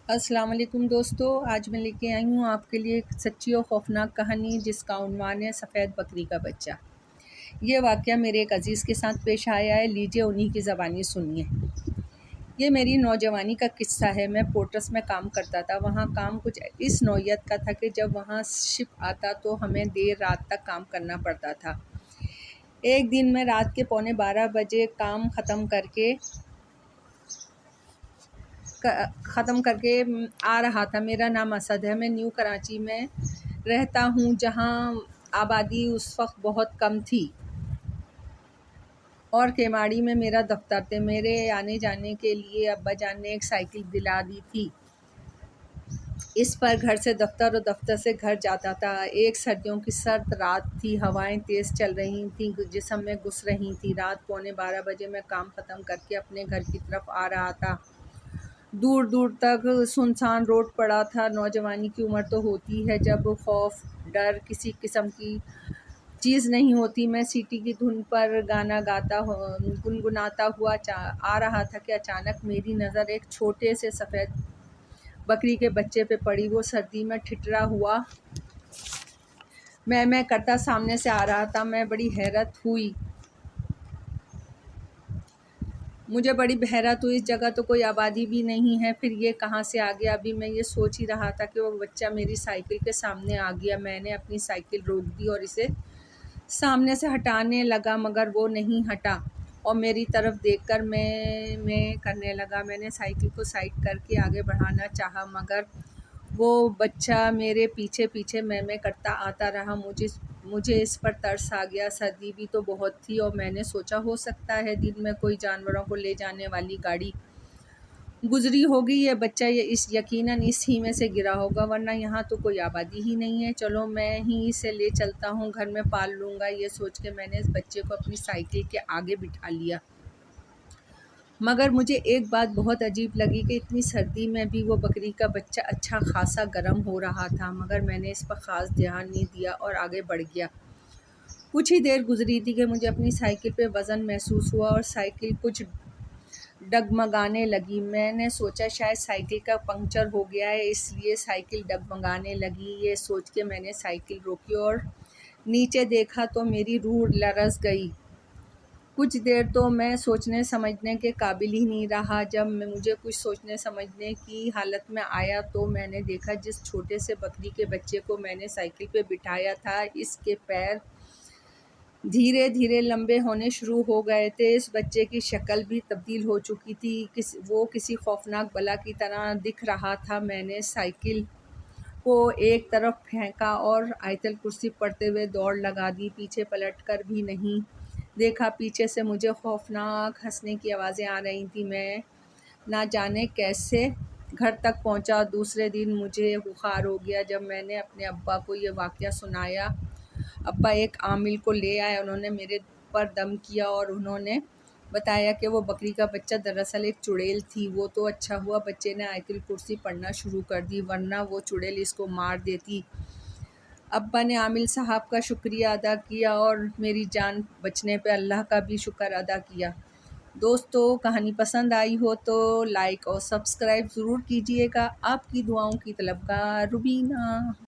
अस्सलाम वालेकुम दोस्तों, आज मैं लेके आई हूँ आपके लिए एक सच्ची और खौफनाक कहानी जिसका उन्वान है सफ़ेद बकरी का बच्चा। ये वाक़या मेरे एक अज़ीज़ के साथ पेश आया है। लीजिए उन्हीं की ज़बानी सुनिए। ये मेरी नौजवानी का किस्सा है। मैं पोर्ट्स में काम करता था। वहाँ काम कुछ इस नौइयत का था कि जब वहाँ शिप आता तो हमें देर रात तक काम करना पड़ता था। एक दिन मैं रात के 11:15 बजे काम ख़त्म करके आ रहा था। मेरा नाम असद है। मैं न्यू कराची में रहता हूँ, जहाँ आबादी उस वक्त बहुत कम थी और केमाड़ी में मेरा दफ्तर थे। मेरे आने जाने के लिए अब्बा जान ने एक साइकिल दिला दी थी। इस पर घर से दफ्तर और दफ्तर से घर जाता था। एक सर्दियों की सर्द रात थी। हवाएं तेज़ चल रही थीं, जिस्म में घुस रही थी। रात 11:15 बजे मैं काम ख़त्म करके अपने घर की तरफ आ रहा था। दूर दूर तक सुनसान रोड पड़ा था। नौजवानी की उम्र तो होती है जब खौफ डर किसी किस्म की चीज़ नहीं होती। मैं सीटी की धुन पर गाना गुनगुनाता हुआ आ रहा था कि अचानक मेरी नज़र एक छोटे से सफ़ेद बकरी के बच्चे पे पड़ी। वो सर्दी में ठिठुरा हुआ मैं करता सामने से आ रहा था। मुझे बड़ी हैरत हुई। इस जगह तो कोई आबादी भी नहीं है, फिर ये कहाँ से आ गया। अभी मैं ये सोच ही रहा था कि वो बच्चा मेरी साइकिल के सामने आ गया। मैंने अपनी साइकिल रोक दी और इसे सामने से हटाने लगा, मगर वो नहीं हटा और मेरी तरफ देखकर मैं करने लगा। मैंने साइकिल को साइड करके आगे बढ़ाना चाहा, मगर वो बच्चा मेरे पीछे पीछे मैं करता आता रहा। मुझे इस पर तरस आ गया। सर्दी भी तो बहुत थी और मैंने सोचा हो सकता है दिन में कोई जानवरों को ले जाने वाली गाड़ी गुजरी होगी। ये बच्चा यकीनन इस ही में से गिरा होगा, वरना यहाँ तो कोई आबादी ही नहीं है। चलो मैं ही इसे ले चलता हूँ, घर में पाल लूँगा। ये सोच के मैंने इस बच्चे को अपनी साइकिल के आगे बिठा लिया। मगर मुझे एक बात बहुत अजीब लगी कि इतनी सर्दी में भी वो बकरी का बच्चा अच्छा खासा गर्म हो रहा था, मगर मैंने इस पर ख़ास ध्यान नहीं दिया और आगे बढ़ गया। कुछ ही देर गुजरी थी कि मुझे अपनी साइकिल पे वज़न महसूस हुआ और साइकिल कुछ डगमगाने लगी। मैंने सोचा शायद साइकिल का पंक्चर हो गया है, इसलिए साइकिल डगमगाने लगी। ये सोच के मैंने साइकिल रोकी और नीचे देखा तो मेरी रूह लरज़ गई। कुछ देर तो मैं सोचने समझने के काबिल ही नहीं रहा। जब मुझे कुछ सोचने समझने की हालत में आया तो मैंने देखा जिस छोटे से बकरी के बच्चे को मैंने साइकिल पे बिठाया था, इसके पैर धीरे धीरे लंबे होने शुरू हो गए थे। इस बच्चे की शक्ल भी तब्दील हो चुकी थी। वो किसी खौफनाक बला की तरह दिख रहा था। मैंने साइकिल को एक तरफ फेंका और आयतल कुर्सी पढ़ते हुए दौड़ लगा दी। पीछे पलट कर भी नहीं देखा। पीछे से मुझे खौफनाक हंसने की आवाज़ें आ रही थी। मैं ना जाने कैसे घर तक पहुंचा। दूसरे दिन मुझे बुखार हो गया। जब मैंने अपने अब्बा को ये वाक़या सुनाया, अब्बा एक आमिल को ले आए। उन्होंने मेरे पर दम किया और उन्होंने बताया कि वो बकरी का बच्चा दरअसल एक चुड़ैल थी। वो तो अच्छा हुआ बच्चे ने आयतुल कुर्सी पढ़ना शुरू कर दी, वरना वो चुड़ैल इसको मार देती। अब्बा ने आमिल साहब का शुक्रिया अदा किया और मेरी जान बचने पे अल्लाह का भी शुक्र अदा किया। दोस्तों, कहानी पसंद आई हो तो लाइक और सब्सक्राइब ज़रूर कीजिएगा। आपकी दुआओं की तलबगार रुबीना।